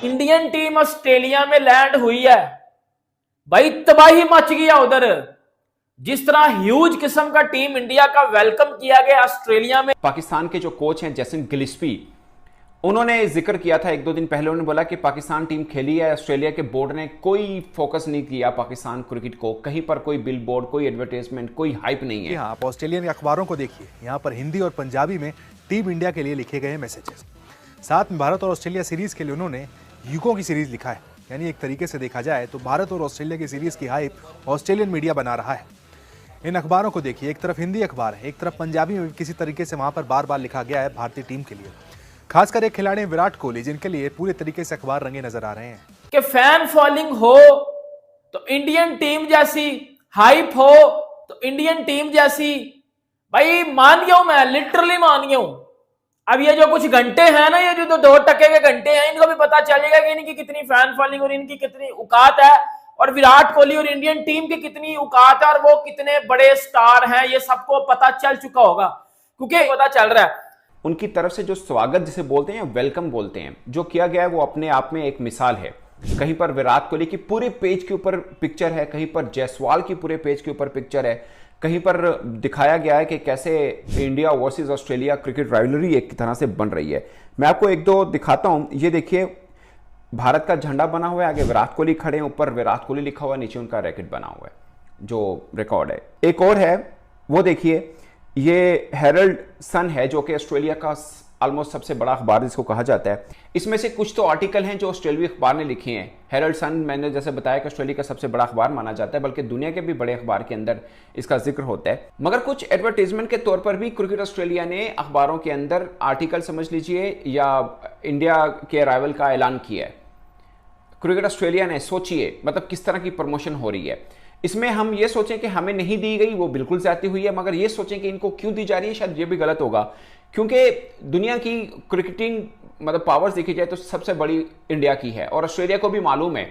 Indian team Australia में land हुई है भाई, तबाही मच गया उधर। जिस तरह ह्यूज किस्म का टीम इंडिया का वेलकम किया गया ऑस्ट्रेलिया में। पाकिस्तान के जो कोच हैं जेसन गिलिस्पी, उन्होंने जिक्र किया था 1-2 दिन पहले, उन्होंने बोला कि पाकिस्तान टीम खेली है, ऑस्ट्रेलिया के बोर्ड ने कोई फोकस नहीं किया पाकिस्तान क्रिकेट को, कहीं पर कोई बिल बोर्ड, कोई एडवर्टाइजमेंट, कोई हाइप नहीं है। हाँ, आप ऑस्ट्रेलियन अखबारों को देखिए, यहाँ पर हिंदी और पंजाबी में टीम इंडिया के लिए लिखे गए मैसेजेस। साथ में भारत और ऑस्ट्रेलिया सीरीज के लिए उन्होंने युगों की सीरीज लिखा है। यानी एक तरीके से देखा जाए तो भारत और ऑस्ट्रेलिया की सीरीज की हाइप ऑस्ट्रेलियन मीडिया बना रहा है। इन अखबारों को देखिए, एक तरफ हिंदी अखबार है, एक तरफ पंजाबी में किसी तरीके से वहां पर बार बार लिखा गया है भारतीय टीम के लिए, खासकर एक खिलाड़ी विराट कोहली, जिनके लिए पूरे तरीके से अखबार रंगे नजर आ रहे हैं कि फैन फॉलोइंग हो तो इंडियन टीम जैसी, हाइप हो तो इंडियन टीम जैसी। भाई मान गया हूं मैं, लिटरली मान गया हूं। अब ये जो कुछ घंटे हैं ना, ये जो 2 टके के घंटे हैं, इनको भी पता चलेगा कि इनकी कितनी फैन फॉलोइंग और इनकी कितनी औकात है, और विराट कोहली और इंडियन टीम की कितनी औकात है और वो कितने बड़े स्टार हैं, ये सबको पता चल चुका होगा, क्योंकि पता चल रहा है। उनकी तरफ से जो स्वागत जिसे बोलते हैं, वेलकम बोलते हैं, जो किया गया है वो अपने आप में एक मिसाल है। कहीं पर विराट कोहली की पूरे पेज के ऊपर पिक्चर है, कहीं पर जायसवाल की पूरे पेज के ऊपर पिक्चर है, कहीं पर दिखाया गया है कि कैसे India versus Australia cricket rivalry एक तरह से बन रही है। मैं आपको 1-2 दिखाता हूं। ये देखिए, भारत का झंडा बना हुआ है, आगे विराट कोहली खड़े हैं, ऊपर विराट कोहली लिखा हुआ है, नीचे उनका रैकेट बना हुआ है जो रिकॉर्ड है। एक और है, वो देखिए, ये हेरल्ड सन है जो कि ऑस्ट्रेलिया का ऑलमोस्ट सबसे बड़ा अखबार जिसको कहा जाता है। इसमें से कुछ तो आर्टिकल हैं जो ऑस्ट्रेलियाई अखबार ने लिखे हैं। हेरल्ड सन, मैंने जैसे बताया कि ऑस्ट्रेलिया का सबसे बड़ा अखबार माना जाता है, बल्कि दुनिया के भी बड़े अखबार के अंदर इसका जिक्र होता है। मगर कुछ एडवर्टाइजमेंट के तौर पर भी क्रिकेट ऑस्ट्रेलिया ने अखबारों के अंदर आर्टिकल समझ लीजिए या इंडिया के अराइवल का ऐलान किया है। क्रिकेट ऑस्ट्रेलिया ने, सोचिए मतलब किस तरह की प्रमोशन हो रही है। इसमें हम ये सोचें कि हमें नहीं दी गई, वो बिल्कुल ज्यादती हुई है, मगर ये सोचें कि इनको क्यों दी जा रही है, शायद ये भी गलत होगा, क्योंकि दुनिया की क्रिकेटिंग मतलब पावर्स देखी जाए तो सबसे बड़ी इंडिया की है, और ऑस्ट्रेलिया को भी मालूम है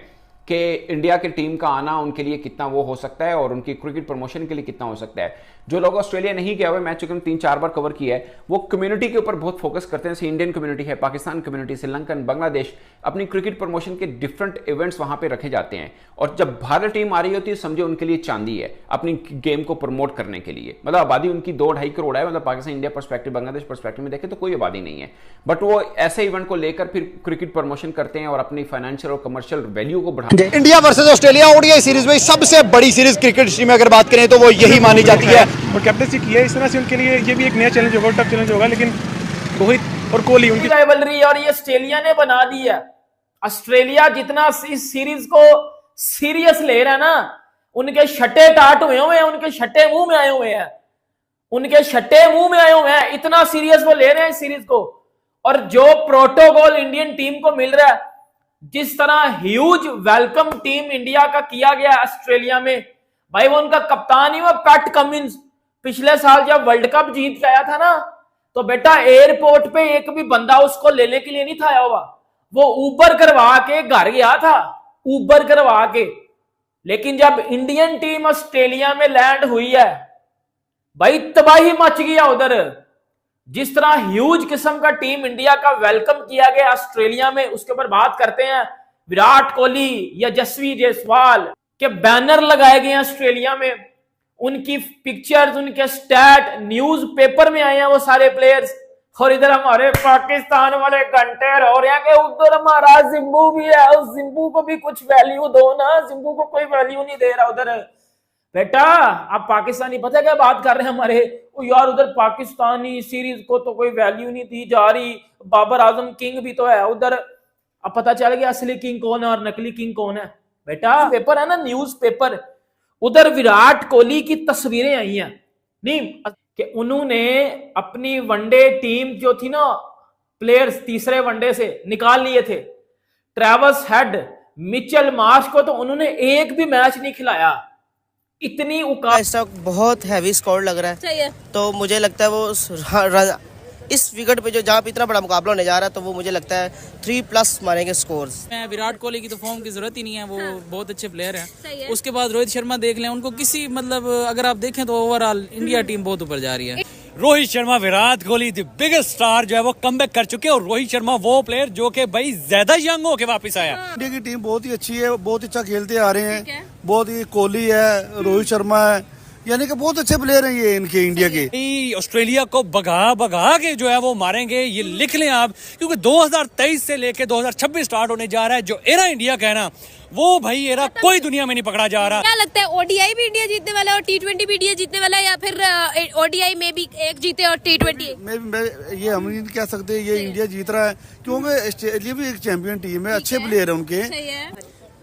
कि इंडिया की टीम का आना उनके लिए कितना वो हो सकता है और उनकी क्रिकेट प्रमोशन के लिए कितना हो सकता है। जो लोग ऑस्ट्रेलिया नहीं गए हुए, मैच चुके 3-4 बार कवर किया है, वो कम्युनिटी के ऊपर बहुत फोकस करते हैं। जैसे इंडियन कम्युनिटी है, पाकिस्तान कम्युनिटी, श्रीलंकन, बांग्लादेश, अपनी क्रिकेट प्रमोशन के डिफरेंट इवेंट्स वहां पे रखे जाते हैं। और जब भारत टीम आ रही होती है, समझे उनके लिए चांदी है अपनी गेम को प्रमोट करने के लिए। मतलब आबादी उनकी 2-2.5 करोड़ है, मतलब Pakistan India perspective, Bangladesh perspective में देखें तो कोई आबादी नहीं है, बट वो ऐसे इवेंट को लेकर फिर क्रिकेट प्रमोशन करते हैं और अपनी फाइनेंशियल और कमर्शियल वैल्यू को बढ़ाते हैं। India versus Australia ODI series में सबसे बड़ी सीरीज क्रिकेट हिस्ट्री में अगर बात करें तो वो यही मानी जाती है, और कैप्टनसी की है इस तरह से उनके लिए ये भी एक नया चैलेंज होगा, टफ चैलेंज होगा। लेकिन रोहित और कोहली उनकी राइवलरी और ये ऑस्ट्रेलिया ने बना दी है। ऑस्ट्रेलिया जितना इस सीरीज को सीरियस ले रहा है ना, उनके छठे टाट हुए हैं, उनके छठे मुंह में आए हुए हैं, उनके छठे मुंह में आए हुए हैं, इतना सीरियस वो ले रहे हैं इस सीरीज को। और जो प्रोटोकॉल इंडियन टीम को मिल रहा है, जिस तरह ह्यूज वेलकम टीम इंडिया का किया गया ऑस्ट्रेलिया में, भाई वो उनका कप्तान ही वो पैट कमिंस, पिछले साल जब वर्ल्ड कप जीत के आया था ना, तो बेटा एयरपोर्ट पे एक भी बंदा उसको लेने के लिए नहीं था आया हुआ, वो ऊबर करवा के घर गया था, ऊबर करवा के। लेकिन जब इंडियन टीम ऑस्ट्रेलिया में लैंड हुई है, भाई तबाही मच गया उधर। जिस तरह ह्यूज किस्म का टीम इंडिया का वेलकम किया गया ऑस्ट्रेलिया में, उसके ऊपर बात करते हैं। विराट कोहली या यशस्वी जायसवाल के बैनर लगाए गए हैं ऑस्ट्रेलिया में, उनकी पिक्चर्स, उनके स्टैट न्यूज पेपर में आए हैं वो सारे प्लेयर्स। और इधर हमारे पाकिस्तान वाले घंटे रो रहे हैं कि उधर हमारा जिम्बू भी है, उस जिम्बू को भी कुछ वैल्यू दो ना, जिम्बू को कोई वैल्यू नहीं दे रहा उधर। बेटा आप पाकिस्तानी पता क्या बात कर रहे हैं हमारे, यार उधर पाकिस्तानी सीरीज को तो कोई वैल्यू नहीं दी जा रही, बाबर आजम किंग भी तो है उधर। अब पता चल गया असली किंग कौन है और नकली किंग कौन है। बेटा पेपर है ना, न्यूज पेपर, उधर विराट कोहली की तस्वीरें आई हैं नहीं कि उन्होंने अपनी वनडे टीम जो थी ना, प्लेयर्स तीसरे वनडे से निकाल लिए थे। ट्रेविस हेड, मिचेल मार्श को तो उन्होंने एक भी मैच नहीं खिलाया। इतनी बहुत हैवी स्कोर लग रहा है, तो मुझे लगता है वो इस विकेट पे जो जहाँ पे इतना बड़ा मुकाबला होने जा रहा है, तो वो मुझे लगता है 3+ मारेंगे स्कोर्स। विराट कोहली की तो फॉर्म की जरूरत ही नहीं है, वो बहुत अच्छे प्लेयर हैं। उसके बाद रोहित शर्मा देख लें, उनको किसी मतलब अगर आप देखें तो ओवरऑल इंडिया टीम बहुत ऊपर जा रही है। Rohit Sharma, Virat Kohli the biggest star जो है वो कमबैक कर चुके हैं। और रोहित शर्मा वो प्लेयर जो कि भाई ज्यादा यंग होके वापस आया। इंडिया की टीम बहुत ही अच्छी है, बहुत अच्छा खेलते आ रहे हैं। बहुत ही कोहली है, रोहित शर्मा है, यानी कि बहुत अच्छे प्लेयर हैं ये इनके इंडिया के। ऑस्ट्रेलिया को भगा के जो है वो मारेंगे, ये लिख लें आप, क्योंकि 2023 से लेके 2026 स्टार्ट होने जा रहा है। जो एरा इंडिया का है ना, वो भाई एरा कोई दुनिया में नहीं पकड़ा जा रहा। क्या लगता है ओडीआई भी इंडिया जीतने वाला है और T20 भी इंडिया जीतने वाला है, या फिर ओडीआई में भी एक जीते और T20? ये हम नहीं कह सकते ये इंडिया जीत रहा है, क्योंकि ऑस्ट्रेलिया भी एक चैंपियन टीम है, अच्छे प्लेयर है उनके।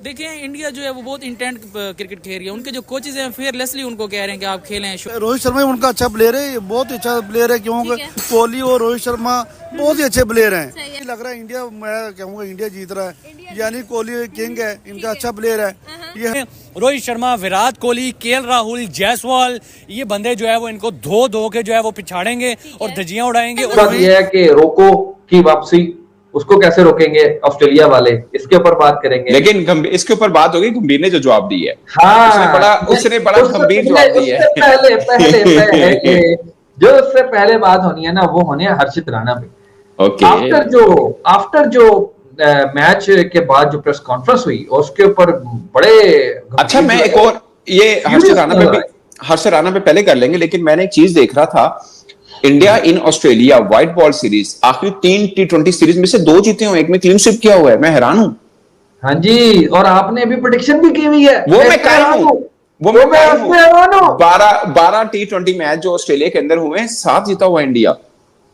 देखिए इंडिया जो है वो बहुत इंटेंट क्रिकेट खेल रही है। उनके जो कोचेज हैं फेयरलेसली उनको कह रहे हैं कि आप खेलें। रोहित शर्मा उनका अच्छा प्लेयर है, बहुत अच्छा प्लेयर है, क्योंकि कोहली और रोहित शर्मा बहुत ही अच्छे प्लेयर हैं। लग रहा है इंडिया, मैं कहूँगा इंडिया जीत रहा है, यानी कोहली किंग है, इनका अच्छा प्लेयर है ये। रोहित शर्मा, विराट कोहली, केएल राहुल, जायसवाल, ये बंदे जो है वो इनको धो के जो है वो पिछाड़ेंगे और धज्जियां उड़ाएंगे। ये है कि रोको की वापसी, उसको कैसे रोकेंगे ऑस्ट्रेलिया वाले, इसके ऊपर बात करेंगे। लेकिन इसके ऊपर बात होगी, गंभीर ने जो जवाब दी है, हाँ, उसने बड़ा गंभीर जवाब दी है। पहले जो उससे पहले बात होनी है ना, वो होनी है हर्षित राणा पे। आफ्टर जो मैच के बाद जो प्रेस कॉन्फ्रेंस हुई, उसके ऊपर बड़े अच्छा, मैं एक और ये हर्षित राणा पे पहले कर लेंगे, लेकिन मैंने एक चीज देख रहा था, India in Australia white ball series आखिरी 3 T20 सीरीज में से 2 जीते हुए, एक में क्लीन स्वीप किया हुआ है। मैं हैरान हूं। हाँ जी, और आपने भी प्रेडिक्शन भी की हुई है। वो मैं कायम हूं, वो मैं 12 T20 मैच जो ऑस्ट्रेलिया के अंदर हुए, 7 जीता हुआ इंडिया।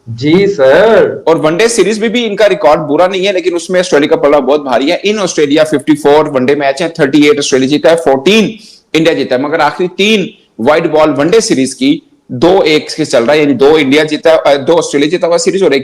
जी सर। और वनडे सीरीज में भी इनका रिकॉर्ड बुरा नहीं है, लेकिन उसमें ऑस्ट्रेलिया का पलड़ा बहुत भारी है। इन ऑस्ट्रेलिया 54 वनडे मैच है, 38 ऑस्ट्रेलिया जीता है, 14 इंडिया जीता है। मगर आखिरी 3 व्हाइट बॉल वनडे सीरीज की 2-1 के चल रहा है, यानी 2 इंडिया जीता, 2 ऑस्ट्रेलिया जीता हुआ सीरीज और 1